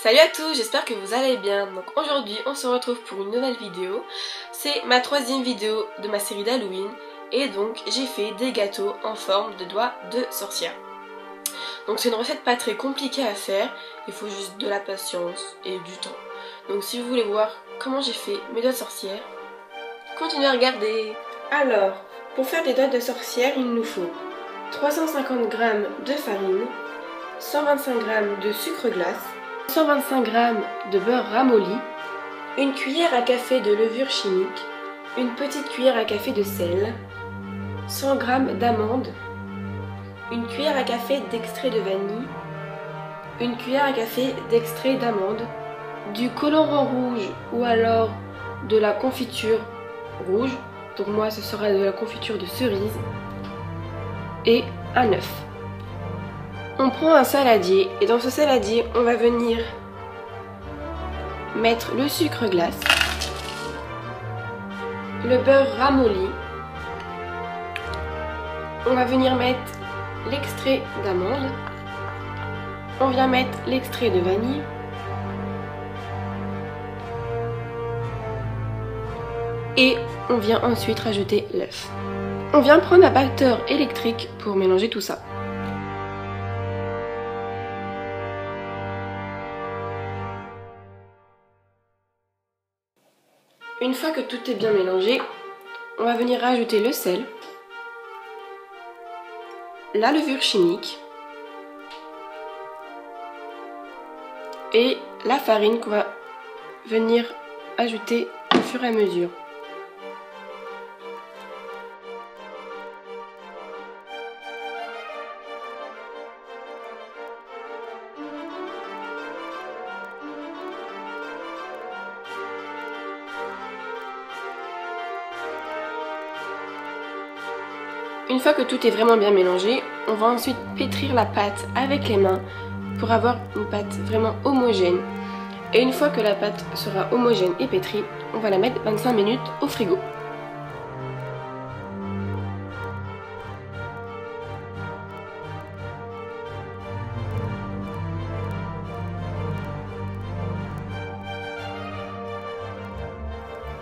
Salut à tous, j'espère que vous allez bien. Donc aujourd'hui on se retrouve pour une nouvelle vidéo. C'est ma troisième vidéo de ma série d'Halloween et donc j'ai fait des gâteaux en forme de doigts de sorcière. Donc c'est une recette pas très compliquée à faire, il faut juste de la patience et du temps. Donc si vous voulez voir comment j'ai fait mes doigts de sorcière, continuez à regarder. Alors, pour faire des doigts de sorcière, il nous faut 350 g de farine, 125 g de sucre glace, 125 g de beurre ramolli, une cuillère à café de levure chimique, une petite cuillère à café de sel, 100 g d'amandes, une cuillère à café d'extrait de vanille, une cuillère à café d'extrait d'amande, du colorant rouge ou alors de la confiture rouge, donc moi ce sera de la confiture de cerise, et un œuf. On prend un saladier et dans ce saladier on va venir mettre le sucre glace, le beurre ramolli, on va venir mettre l'extrait d'amande, on vient mettre l'extrait de vanille, et on vient ensuite rajouter l'œuf. On vient prendre un batteur électrique pour mélanger tout ça. Une fois que tout est bien mélangé, on va venir rajouter le sel, la levure chimique et la farine qu'on va venir ajouter au fur et à mesure. Une fois que tout est vraiment bien mélangé, on va ensuite pétrir la pâte avec les mains pour avoir une pâte vraiment homogène. Et une fois que la pâte sera homogène et pétrie, on va la mettre 25 minutes au frigo.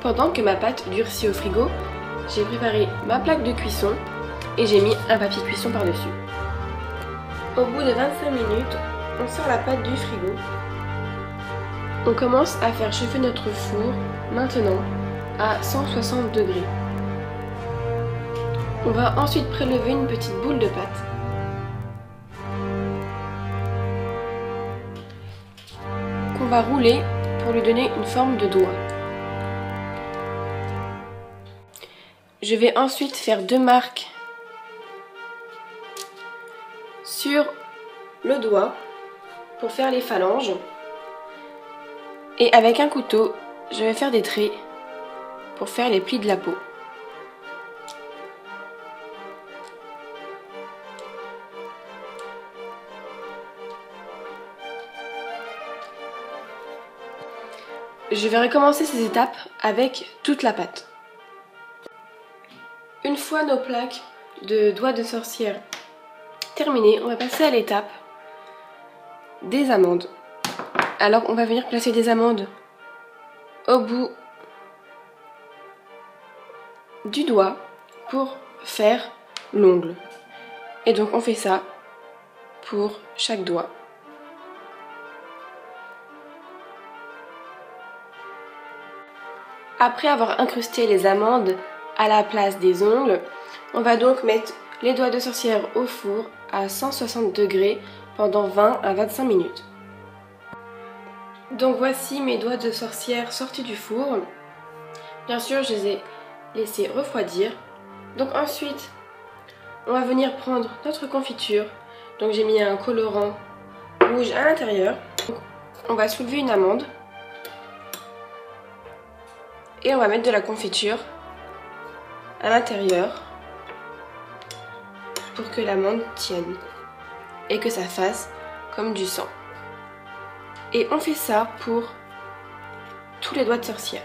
Pendant que ma pâte durcit au frigo, j'ai préparé ma plaque de cuisson et j'ai mis un papier cuisson par-dessus. Au bout de 25 minutes, on sort la pâte du frigo. On commence à faire chauffer notre four maintenant à 160 degrés. On va ensuite prélever une petite boule de pâte. Qu'on va rouler pour lui donner une forme de doigt. Je vais ensuite faire deux marques sur le doigt pour faire les phalanges. Et avec un couteau, je vais faire des traits pour faire les plis de la peau. Je vais recommencer ces étapes avec toute la pâte. Une fois nos plaques de doigts de sorcière terminées, on va passer à l'étape des amandes. Alors on va venir placer des amandes au bout du doigt pour faire l'ongle. Et donc on fait ça pour chaque doigt. Après avoir incrusté les amandes à la place des ongles, on va donc mettre les doigts de sorcière au four à 160 degrés pendant 20 à 25 minutes. Donc voici mes doigts de sorcière sortis du four. Bien sûr, je les ai laissés refroidir. Donc ensuite, on va venir prendre notre confiture. Donc j'ai mis un colorant rouge à l'intérieur. On va soulever une amande. Et on va mettre de la confiture à l'intérieur pour que l'amande tienne et que ça fasse comme du sang. Et on fait ça pour tous les doigts de sorcière.